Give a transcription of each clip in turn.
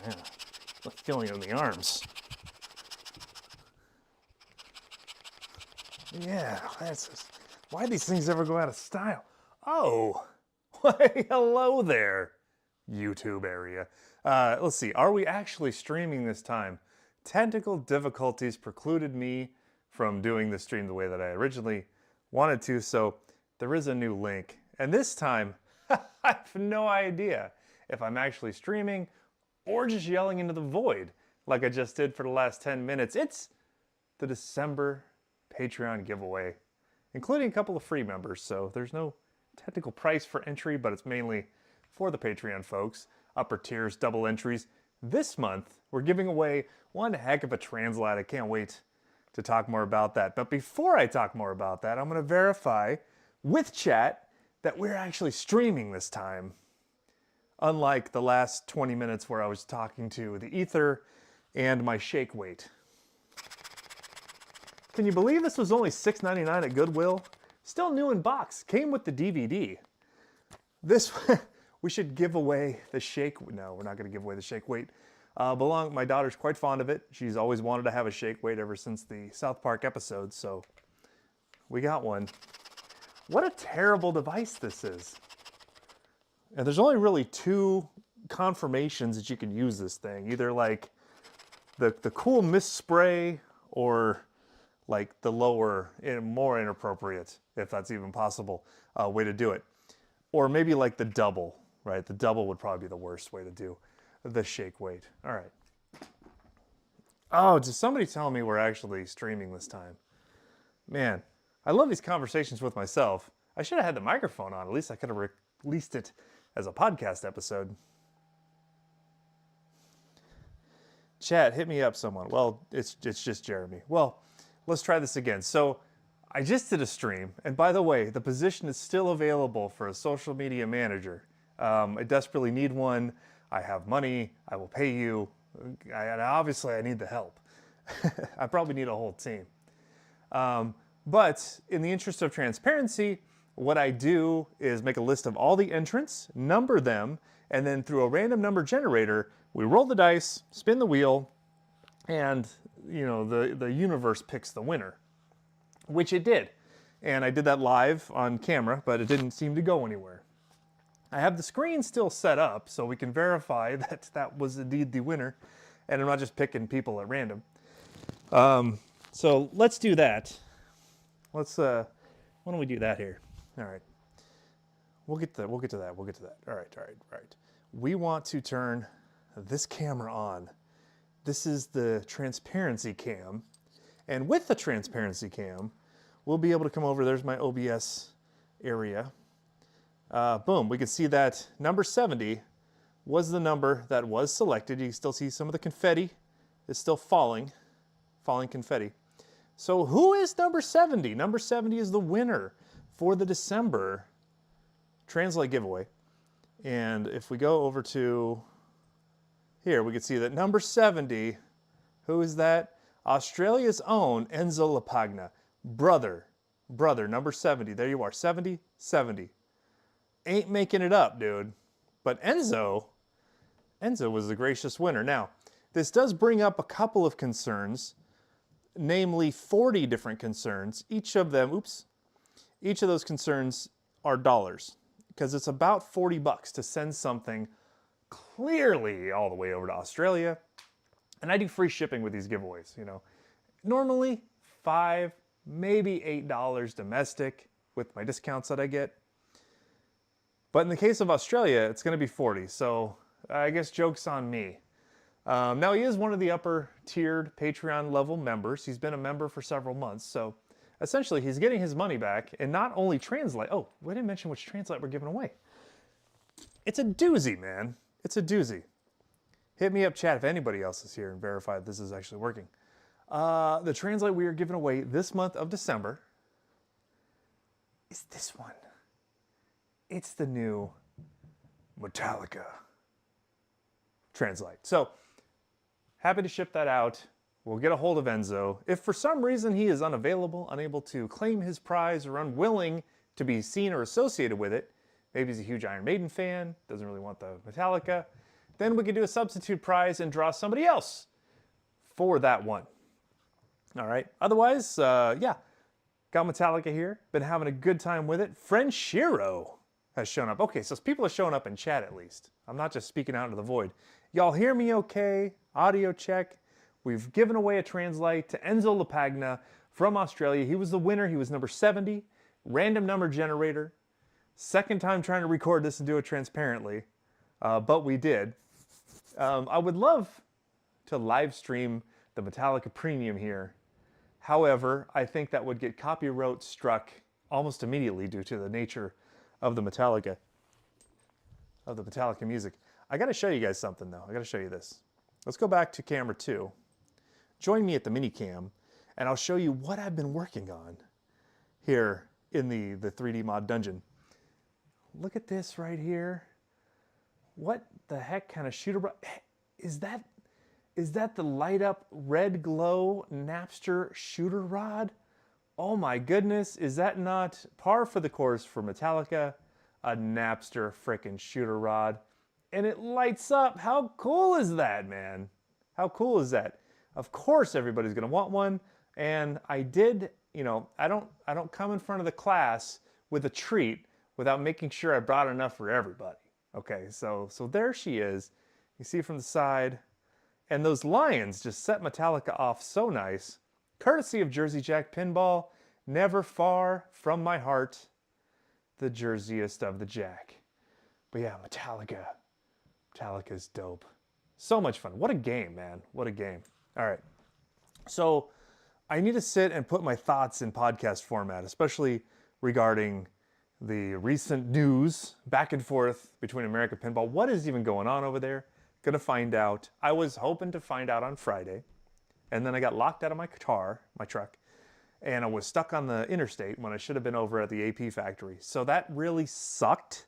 yeah. The feeling in the arms. Yeah, that's just, why do these things ever go out of style? Oh, why, hello there, YouTube area. Let's see, are we actually streaming this time? Technical difficulties precluded me from doing the stream the way that I originally wanted to, so there is a new link. And this time, I have no idea if I'm actually streaming or just yelling into the void like I just did for the last 10 minutes. It's the December Patreon giveaway, including a couple of free members, so there's no technical price for entry, but it's mainly for the Patreon folks. Upper tiers, double entries. This month, we're giving away one heck of a translate. I can't wait to talk more about that. But before I talk more about that, I'm going to verify with chat that we're actually streaming this time. Unlike the last 20 minutes where I was talking to the ether and my shake weight. Can you believe this was only $6.99 at Goodwill? Still new in box, came with the DVD. This, we should give away the shake, no, we're not gonna give away the shake weight. My daughter's quite fond of it. She's always wanted to have a shake weight ever since the South Park episode, so we got one. What a terrible device this is. And there's only really two confirmations that you can use this thing. Either like the cool mist spray or like the lower, more inappropriate, if that's even possible, way to do it. Or maybe like the double, right? The double would probably be the worst way to do the shake weight. All right. Oh, just somebody tell me we're actually streaming this time. Man, I love these conversations with myself. I should have had the microphone on. At least I could have released it as a podcast episode. Chat, hit me up someone. Well, it's just Jeremy. Well, let's try this again. So I just did a stream, and by the way, the position is still available for a social media manager. I desperately need one. I have money. I will pay you. And obviously, I need the help. I probably need a whole team. But in the interest of transparency, what I do is make a list of all the entrants, number them, and then through a random number generator, we roll the dice, spin the wheel, and you know the universe picks the winner, which it did. And I did that live on camera, but it didn't seem to go anywhere. I have the screen still set up so we can verify that that was indeed the winner, and I'm not just picking people at random. So let's do that. Let's why don't we do that here? All right. We'll get to that. All right. We want to turn this camera on. This is the transparency cam. And with the transparency cam, we'll be able to come over. There's my OBS area. Boom, we can see that number 70 was the number that was selected. You can still see some of the confetti is still falling confetti. So who is number 70? Number 70 is the winner for the December Translate giveaway. And if we go over to here, we can see that number 70, who is that? Australia's own Enzo Lapagna. Brother, number 70. There you are, 70, 70. Ain't making it up, dude. But Enzo was the gracious winner. Now, this does bring up a couple of concerns, namely 40 different concerns. Each of those concerns are dollars, because it's about 40 bucks to send something clearly all the way over to Australia. And I do free shipping with these giveaways, you know. Normally $5, maybe $8 domestic with my discounts that I get. But in the case of Australia, it's going to be 40. So I guess joke's on me. Now he is one of the upper tiered Patreon level members. He's been a member for several months. So essentially he's getting his money back, and not only translate. Oh, we didn't mention which translate we're giving away. It's a doozy, man. It's a doozy. Hit me up, chat, if anybody else is here and verify that this is actually working. The translate we are giving away this month of December is this one. It's the new Metallica translate. So happy to ship that out. We'll get a hold of Enzo. If for some reason he is unavailable, unable to claim his prize, or unwilling to be seen or associated with it, maybe he's a huge Iron Maiden fan, doesn't really want the Metallica, then we could do a substitute prize and draw somebody else for that one. All right. Otherwise, yeah, got Metallica here. Been having a good time with it. Friend Shiro has shown up. Okay, so people are showing up in chat at least. I'm not just speaking out into the void. Y'all hear me okay? Audio check. We've given away a translite to Enzo LaPagna from Australia. He was the winner. He was number 70. Random number generator. Second time trying to record this and do it transparently, but we did. I would love to live stream the Metallica Premium here. However, I think that would get copyright struck almost immediately due to the nature of the Metallica music. I got to show you guys something though. I got to show you this. Let's go back to camera 2. Join me at the mini cam, and I'll show you what I've been working on here in the 3D mod dungeon. Look at this right here. What the heck kind of shooter? Is that the light up red glow Napster shooter rod? Oh my goodness, is that not par for the course for Metallica? A Napster frickin' shooter rod. And it lights up. How cool is that, man? How cool is that? Of course everybody's gonna want one. And I did, you know, I don't come in front of the class with a treat without making sure I brought enough for everybody. Okay, so there she is. You see from the side. And those lions just set Metallica off so nice. Courtesy of Jersey Jack Pinball, never far from my heart, the jersiest of the Jack. But yeah, Metallica's dope. So much fun. What a game, man. What a game. All right. So I need to sit and put my thoughts in podcast format, especially regarding the recent news back and forth between America Pinball. What is even going on over there? Gonna find out. I was hoping to find out on Friday, and then I got locked out of my truck, and I was stuck on the interstate when I should have been over at the AP factory. So that really sucked.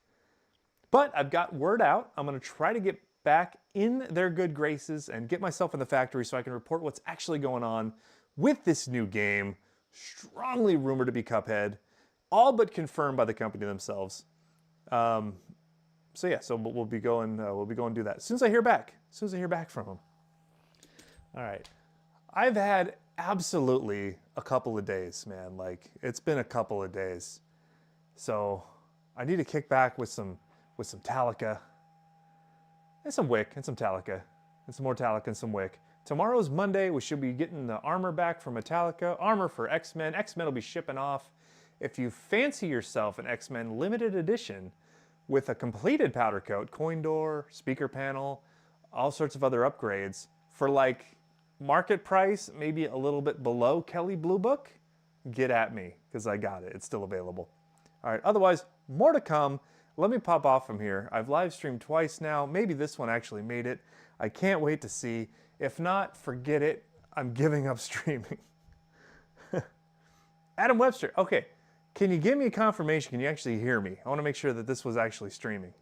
But I've got word out. I'm gonna try to get back in their good graces and get myself in the factory so I can report what's actually going on with this new game, strongly rumored to be Cuphead, all but confirmed by the company themselves. So yeah, so we'll be going to do that as soon as I hear back. As soon as I hear back from them. All right, I've had absolutely a couple of days, man. Like it's been a couple of days, so I need to kick back with some Metallica and some Wick and some Metallica and some more Metallica and some Wick. Tomorrow's Monday. We should be getting the armor back from Metallica. Armor for X-Men. X-Men will be shipping off. If you fancy yourself an X-Men limited edition with a completed powder coat, coin door, speaker panel, all sorts of other upgrades for like market price, maybe a little bit below Kelly Blue Book, get at me because I got it. It's still available. All right, otherwise, more to come. Let me pop off from here. I've live streamed twice now. Maybe this one actually made it. I can't wait to see. If not, forget it. I'm giving up streaming. Adam Webster, okay. Can you give me a confirmation? Can you actually hear me? I want to make sure that this was actually streaming.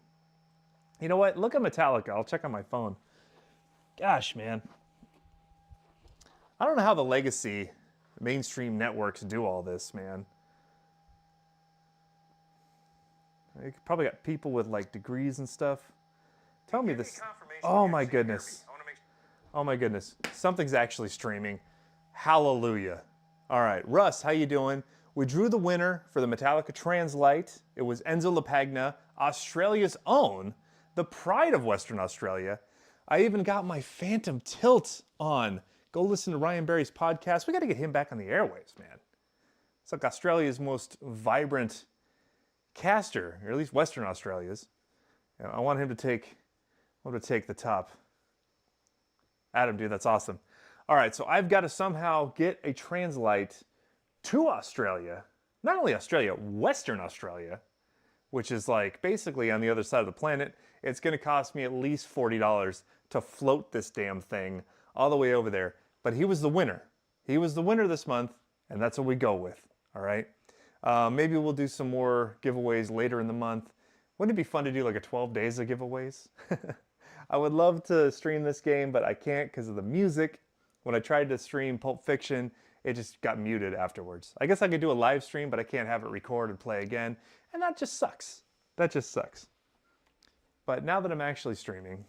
You know what? Look at Metallica. I'll check on my phone. Gosh, man. I don't know how the legacy mainstream networks do all this, man. You probably got people with like degrees and stuff. Tell me this. Oh my goodness. Oh my goodness. Something's actually streaming. Hallelujah. All right, Russ, how you doing? We drew the winner for the Metallica Translite. It was Enzo LaPagna, Australia's own, the pride of Western Australia. I even got my Phantom Tilt on. Go listen to Ryan Berry's podcast. We got to get him back on the airwaves, man. It's like Australia's most vibrant caster, or at least Western Australia's. And I want him to take the top. Adam, dude, that's awesome. All right, so I've got to somehow get a translite to Australia. Not only Australia, Western Australia, which is like basically on the other side of the planet. It's going to cost me at least $40 to float this damn thing all the way over there. But he was the winner. He was the winner this month, and that's what we go with, all right? Maybe we'll do some more giveaways later in the month. Wouldn't it be fun to do like a 12 days of giveaways? I would love to stream this game, but I can't because of the music. When I tried to stream Pulp Fiction, it just got muted afterwards. I guess I could do a live stream, but I can't have it record and play again. And that just sucks. That just sucks. But now that I'm actually streaming,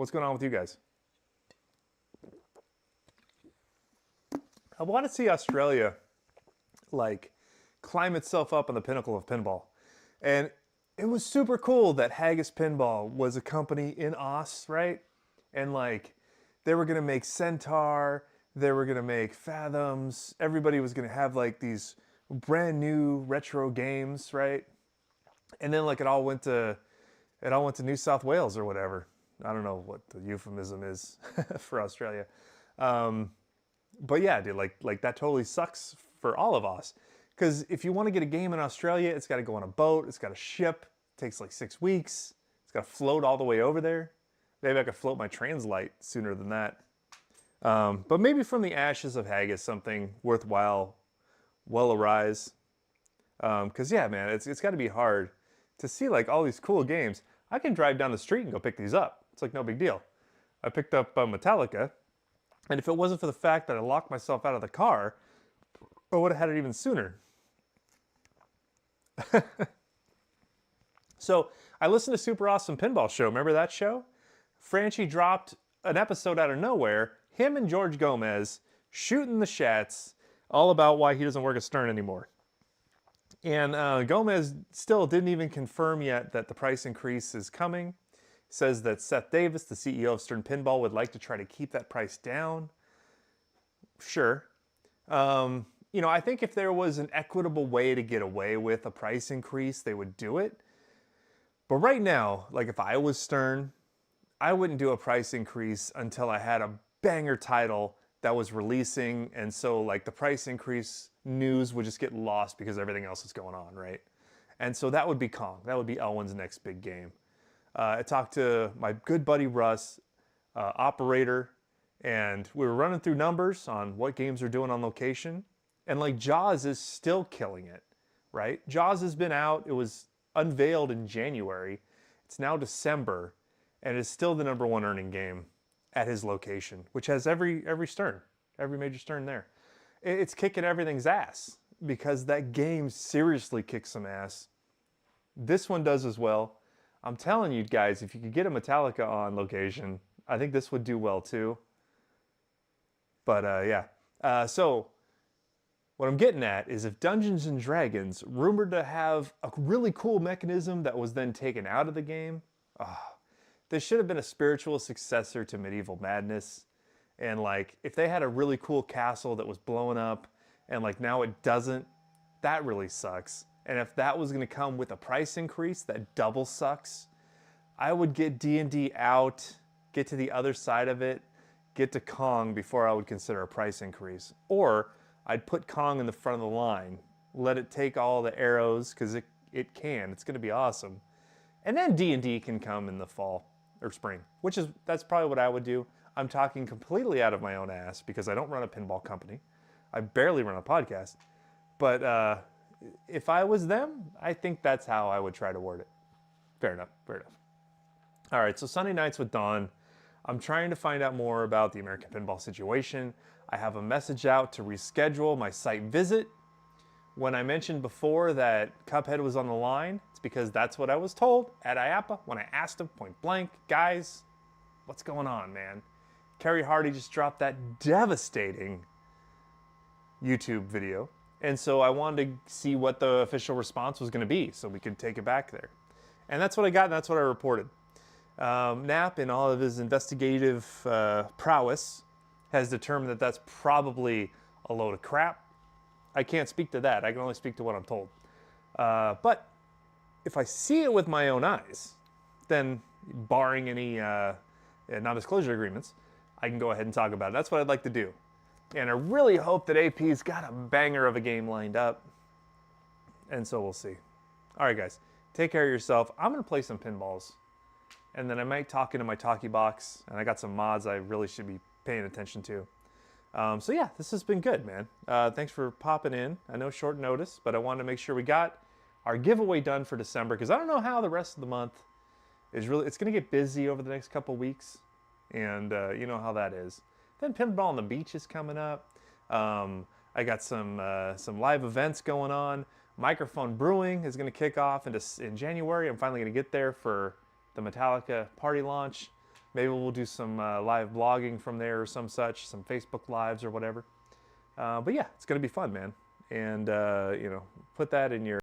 What's going on with you guys? I want to see Australia like climb itself up on the pinnacle of pinball. And it was super cool that Haggis Pinball was a company in Oz, right? And like they were gonna make Centaur, they were gonna make Fathoms, everybody was gonna have like these brand new retro games, right? And then like it all went to New South Wales or whatever. I don't know what the euphemism is for Australia. But yeah, dude, like that totally sucks for all of us. Because if you want to get a game in Australia, it's got to go on a boat, it's got to ship, it takes like 6 weeks, it's got to float all the way over there. Maybe I could float my translite sooner than that. But maybe from the ashes of haggis, something worthwhile will arise. Because yeah, man, it's got to be hard to see like all these cool games. I can drive down the street and go pick these up. It's like no big deal. I picked up Metallica, and if it wasn't for the fact that I locked myself out of the car, I would have had it even sooner. So I listened to Super Awesome Pinball Show. Remember that show? Franchi dropped an episode out of nowhere. Him and George Gomez shooting the shats all about why he doesn't work at Stern anymore. And Gomez still didn't even confirm yet that the price increase is coming. He says that Seth Davis, the CEO of Stern Pinball, would like to try to keep that price down. Sure. You know, I think if there was an equitable way to get away with a price increase, they would do it. But right now, like if I was Stern, I wouldn't do a price increase until I had a banger title that was releasing. And so like the price increase news would just get lost because everything else is going on, right? And so that would be Kong. That would be Elwin's next big game. I talked to my good buddy Russ, operator, and we were running through numbers on what games are doing on location. And like Jaws is still killing it, right? Jaws has been out. It was unveiled in January. It's now December, and it's still the #1 earning game at his location, which has every Stern, every major Stern there. It's kicking everything's ass because that game seriously kicks some ass. This one does as well. I'm telling you guys, if you could get a Metallica on location, I think this would do well too. But yeah. So what I'm getting at is if Dungeons and Dragons, rumored to have a really cool mechanism that was then taken out of the game, this should have been a spiritual successor to Medieval Madness. And like, if they had a really cool castle that was blowing up and like now it doesn't, that really sucks. And if that was gonna come with a price increase, that double sucks. I would get D&D out, get to the other side of it, get to Kong before I would consider a price increase. Or I'd put Kong in the front of the line, let it take all the arrows, because it can, it's gonna be awesome. And then D&D can come in the fall or spring, that's probably what I would do. I'm talking completely out of my own ass because I don't run a pinball company. I barely run a podcast. But if I was them, I think that's how I would try to word it. Fair enough, fair enough. All right, so Sunday nights with Dawn. I'm trying to find out more about the American Pinball situation. I have a message out to reschedule my site visit. When I mentioned before that Cuphead was on the line, it's because that's what I was told at IAPA when I asked him point blank, guys, what's going on, man? Kerry Hardy just dropped that devastating YouTube video. And so I wanted to see what the official response was going to be so we could take it back there. And that's what I got, and that's what I reported. Knapp, in all of his investigative prowess, has determined that that's probably a load of crap. I can't speak to that. I can only speak to what I'm told. But if I see it with my own eyes, then barring any non-disclosure agreements, I can go ahead and talk about it. That's what I'd like to do. And I really hope that AP's got a banger of a game lined up. And so we'll see. All right, guys. Take care of yourself. I'm going to play some pinballs. And then I might talk into my talkie box. And I got some mods I really should be paying attention to. So yeah, this has been good, man. Thanks for popping in. I know short notice, but I wanted to make sure we got our giveaway done for December. Because I don't know how the rest of the month is really... It's going to get busy over the next couple weeks. And you know how that is. Then Pinball on the Beach is coming up. I got some live events going on. Microphone Brewing is going to kick off in January. I'm finally going to get there for the Metallica party launch. Maybe we'll do some live blogging from there or some such, some Facebook lives or whatever. But yeah, it's gonna be fun, man. And you know, put that in your